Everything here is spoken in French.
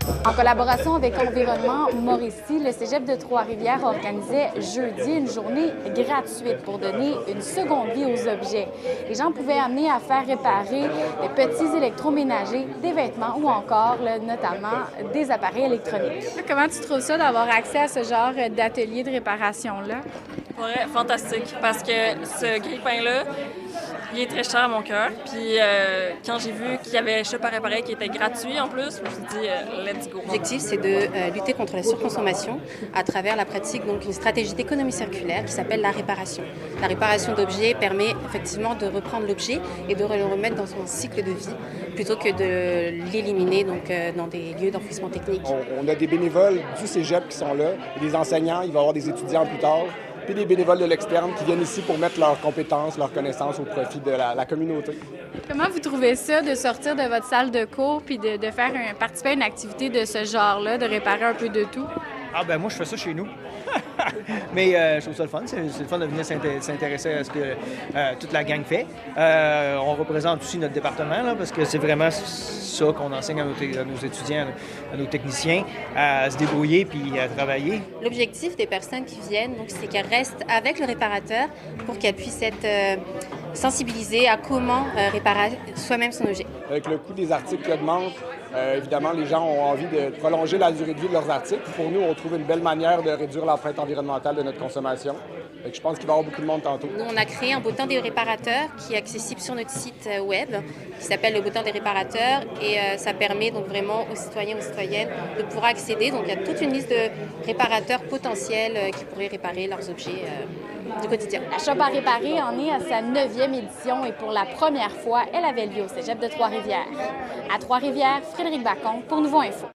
En collaboration avec Environnement Mauricie, le Cégep de Trois-Rivières organisait jeudi une journée gratuite pour donner une seconde vie aux objets. Les gens pouvaient amener à faire réparer des petits électroménagers, des vêtements ou encore, notamment, des appareils électroniques. Comment tu trouves ça d'avoir accès à ce genre d'atelier de réparation-là? Ouais, fantastique, parce que ce grille-pain-là, il est très cher à mon cœur. Puis quand j'ai vu qu'il y avait Shop à réparer qui était gratuit en plus, je me suis dit let's go. L'objectif, c'est de lutter contre la surconsommation à travers la pratique d'une stratégie d'économie circulaire qui s'appelle la réparation. La réparation d'objets permet effectivement de reprendre l'objet et de le remettre dans son cycle de vie plutôt que de l'éliminer dans des lieux d'enfouissement technique. On a des bénévoles du cégep qui sont là, et des enseignants, il va y avoir des étudiants plus tard, puis des bénévoles de l'externe qui viennent ici pour mettre leurs compétences, leurs connaissances au profit de la communauté. Comment vous trouvez ça de sortir de votre salle de cours puis de faire participer à une activité de ce genre-là, de réparer un peu de tout? Ah ben moi, je fais ça chez nous. Mais je trouve ça le fun. C'est le fun de venir s'intéresser à ce que toute la gang fait. On représente aussi notre département, là, parce que c'est vraiment ça qu'on enseigne à nos étudiants, à nos techniciens, à se débrouiller puis à travailler. L'objectif des personnes qui viennent, donc, c'est qu'elles restent avec le réparateur pour qu'elles puissent être sensibilisées à comment réparer soi-même son objet. Avec le coût des articles qui augmente, évidemment, les gens ont envie de prolonger la durée de vie de leurs articles. Pour nous, on trouve une belle manière de réduire l'empreinte environnementale de notre consommation. Donc, je pense qu'il va y avoir beaucoup de monde tantôt. Nous, on a créé un bottin des réparateurs qui est accessible sur notre site web, qui s'appelle le bottin des réparateurs, et ça permet donc vraiment aux citoyens et aux citoyennes de pouvoir accéder. Donc, il y a toute une liste de réparateurs potentiels qui pourraient réparer leurs objets du quotidien. La Shop à réparer en est à sa 9e édition et pour la première fois, elle avait lieu au Cégep de Trois-Rivières. À Trois-Rivières, Frédéric Bacon pour Nouveau Info.